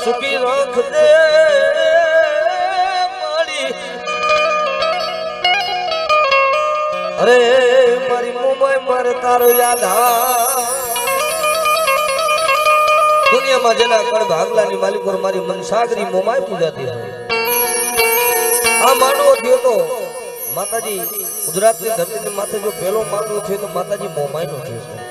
સુખી રાખ દે મારી અરે મારી મુંબઈ મારે તારો યાદ દુનિયામાં જેના કણ ભાગલાની માલિકો મારી મનસાગરી મોમાય પૂજાતી હોય આ માનવો થયો તો માતાજી ગુજરાતની ધરતીની માથે જો પહેલો માનવો થયો તો માતાજી મોમાયનો થયો છે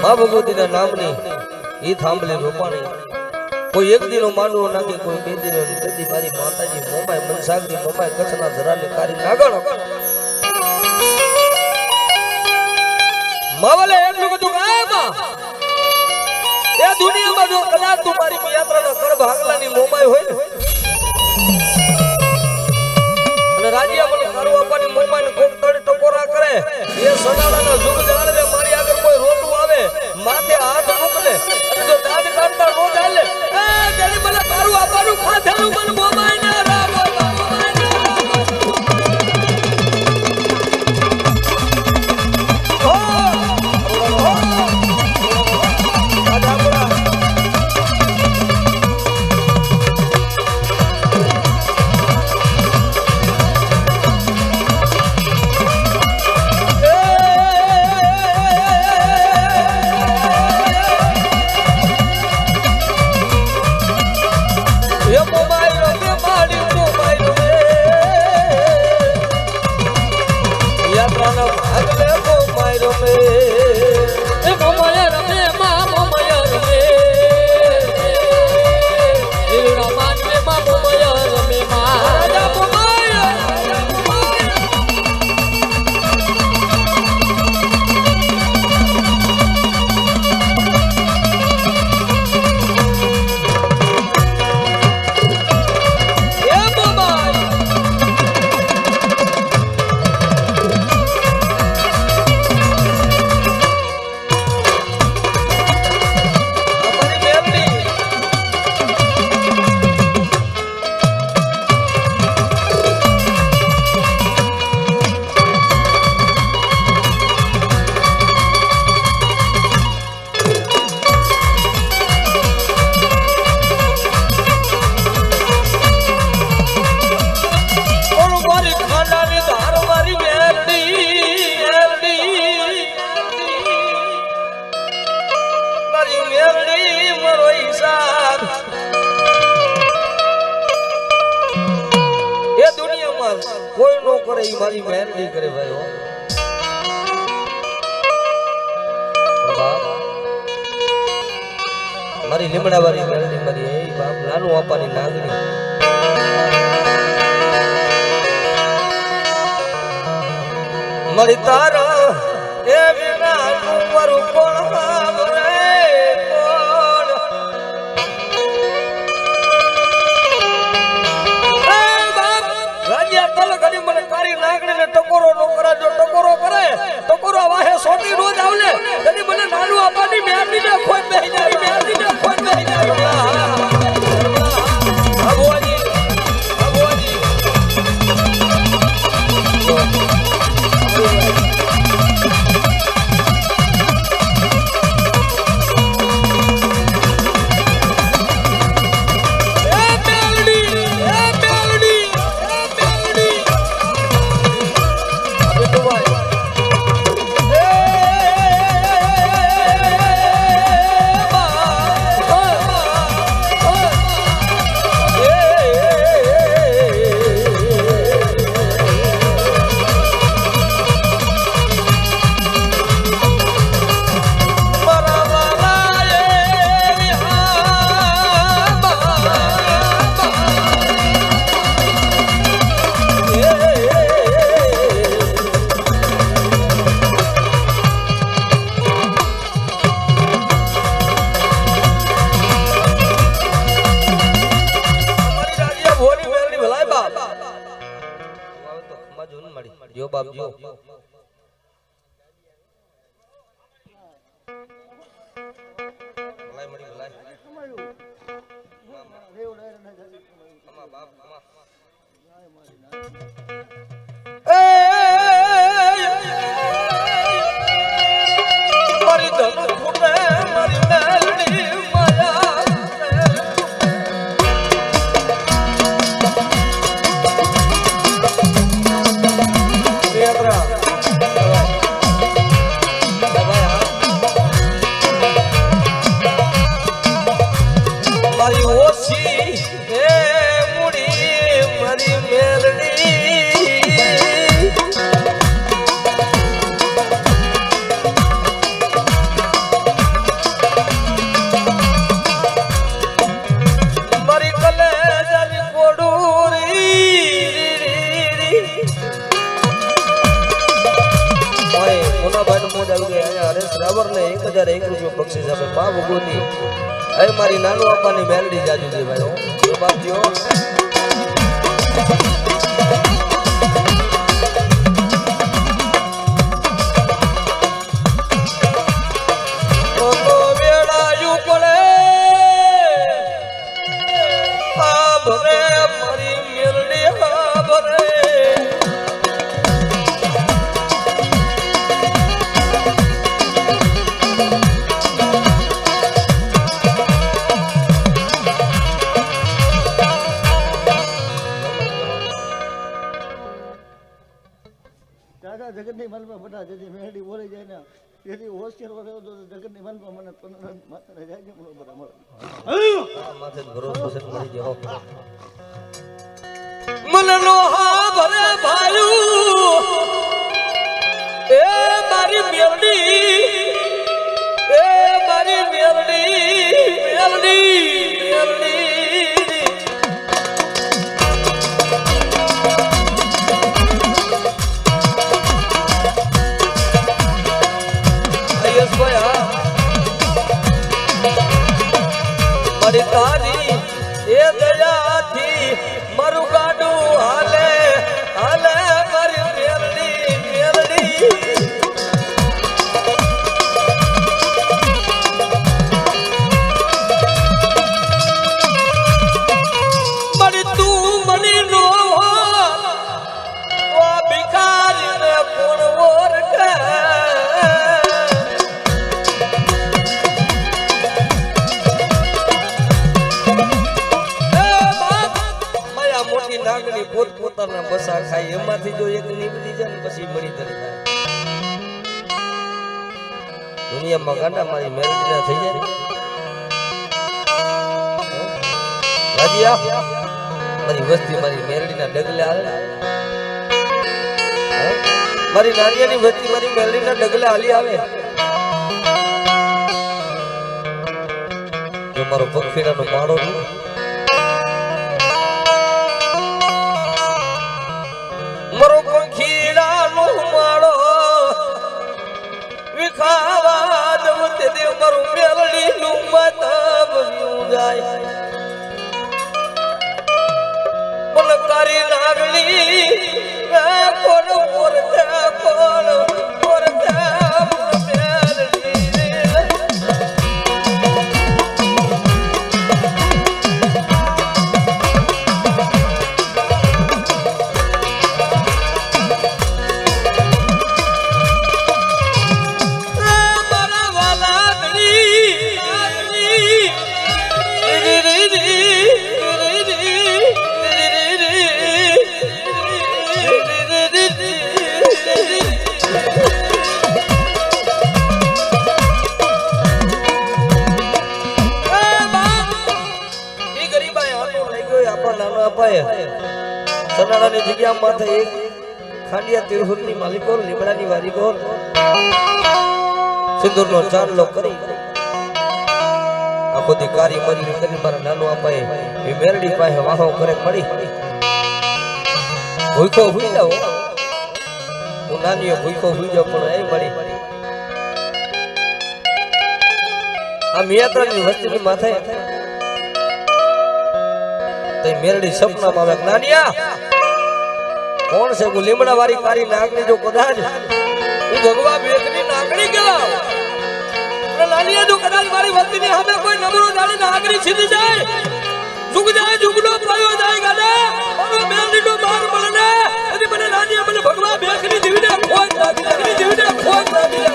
મા ભગવતીના નામની એ થાંભલે રોપાણી કોઈ એક દિનો માંડવો નાખે કોઈ બે દિનો તેથી મારી માતાજી મોમાય મનસાગરી મોમાય કચ્છના ધરાને કારી નાગણ માવલે એટલું બધું ગાયમાં એ દુનિયામાં જો કદાચ તમારી યાત્રાના કર ભાગલાની મોમાય હોય ને અને રાજ્યા મને કારો આપવાની મોમાયને કોક તડે ટકોરા કરે એ સડાલાના જુગ જાળવે મારી આગળ કોઈ રોતું આવે માથે હાથ મોકલે અને જો દાદ કાઢતા નો ચાલે એ જડી મને કારું આપવાનું ખાધેલું મને મોમાય ને કોઈ નો કરે ઈ મારી મહેર નહીં કરે ભાઈ હો મારી લીમડા વાળી મેરડી મારી એ બાપ નાનું આપવાની નાગણી મારી તારા એ વિના નું મારું કોણ ટકોરો નો કરે જો ટકોરો કરે ટકોરો વાહે સોટી રોજ આવલે તેથી મને નાનું આપવાની મેરડી ને ખોઈ બેહી જાય મેરડી ને ખોઈ બેહી જાય જો બાપ જો ભલાઈ મળી ભલાઈ અમા બાપ અમા મારી ધન ફૂટે મારી મેલડી માયા મારી ઓછી હે મુડી મારી મેલડી મારી કલેજાની કોડુરી મોજ આવી ગઈ અહીંયા હરેશ રાવર ને 1001 રૂપિયો બક્ષિસ આપે બાપ ગોતી અરે મારી નાનો આપવાની મેલડી જાજુ છે ભાઈ જો બાપ જો તો વેળાયું પડે હા ભરે મારી મેલડી હા ભરે જગતની મનમાં બધા જેથી મેરડી બોલી જાય ને જેથી હોશિયાર વગર તો જગતની મનમાં મને માથે જાય ને બરોબર મળે માથે ભરોસો છે મળી ગયો મનનો હા ભરે ભાયું એ મારી મેરડી એ મારી મેરડી મેરડી મેરડી મારી તારી એ દયાથી મારું ગાડું હાલે હાલે મારી મેરડી મેરડી મારી તું મની નો ભિખારી ને કોણ ઓળખે નાગણી પોત પોતાના બસા ખાય એમાંથી જો એક નીકળી જાય ને પછી મરી તરી થાય દુનિયામાં ગાંડા મારી મેરડી ના થઈ જાય રાજીયા મારી વસ્તી મારી મેરડી ના ડગલે હાલે મારી નારિયાની વસ્તી મારી મેરડી ના ડગલે હાલી આવે જો મારો પક્ષીડાનો માળો મરો પંખીડાનો માળો વિખાવા દઉં તે દે મારું મેલડીનું મતભર્યું જાય મલકારી નાગણી કોણ ઓરતે કોણ ઓરતે સનાડાની જગ્યા માથે એક ખાંડિયા તિરહુરની માલિકો લીમડાની વારીકો સિંદૂરનો ચાંદલો કરી આખો દી કારી મરી કરી મારા નાનો અપાએ એ મેરડી પાસે વાહો કરે પડી ભૂખો હુઈ જાવ હું નાનીઓ ભૂખો હુઈ જાવ પણ એ મળી આ મિયાત્રાની વસ્તીની માથે તે મેરડી સપનામાં આવે નાનિયા કોણ છે હું લીમડા વાળી કારી નાગની જો કદાચ હું ભગવા બેકની નાગણી કેવા અને લાલિયા જો કદાચ મારી વસ્તીની સામે કોઈ નબળો જાણે નાગરી છીની જાય જુગનો પ્રયો જાય ગાડા મારો મેલડીનો માર મળે ને એની મને લાલિયા મને ભગવા બેકની દીવીને ખોજ નાખી દીવીને ખોજ નાખી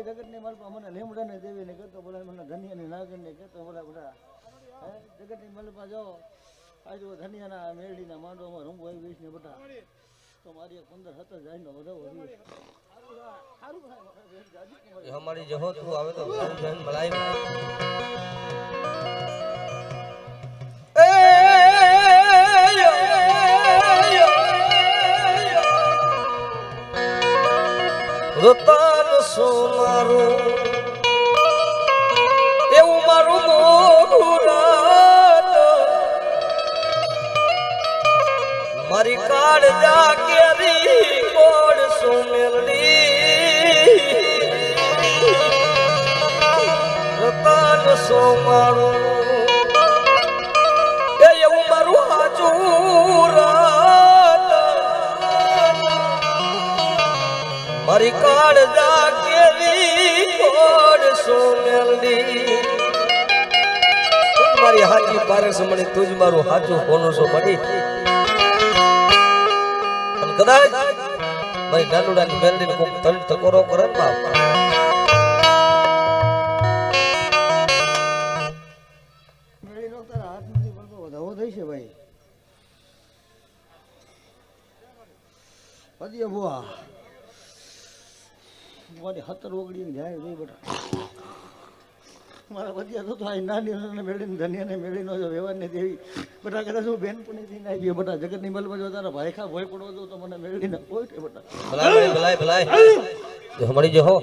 જગતની માલપા મને લીમડાને દેવીને કહેતો બોલા મને ધનિયાની નાગણને કહેતો બોલા બધા જગતની માલપા જો આજ ધનિયાના મેરડીના માંડવામાં રંગો આવી ગઈશ ને બધા તો મારી 15-17 જાયનો વધાવો हमारी जहो तू आवे तो जन मलाई રતન સોમારું એવું મારું મોરાત મારી કાળ જા કેરી કોડ સુમેલડી રતન સોમારું એવું મારું હાચું રાત મારી કાળ જા કેરી કોડ સુમેલડી મારી હાચી પારસ મણી તુજ મારું હાચું કોનો સો પડી કદાચ મારી નાનુડાની મેલડીને કોક તળ તકોરો કરે ને બાપ મેળીનો તારા હાથમાંથી પડતો વધાવો થઈ છે ભાઈ પદીએ બુઆ મારી 17 ઓગળી જાય જોઈ બેટા મારા પદીયા તો આ નાની મેળીને ધનિયાને મેળીનો જો વ્યવહાર ને દેવી બેટા કદાચ હું બેન પણ થી ના ગયો બેટા જગતની મલમાં જો તારા ભાઈ ખા ભોય પડવો તો મને મેળીને કોઈ બેટા ભલાઈ ભલાઈ ભલાઈ જો હમારી જો હો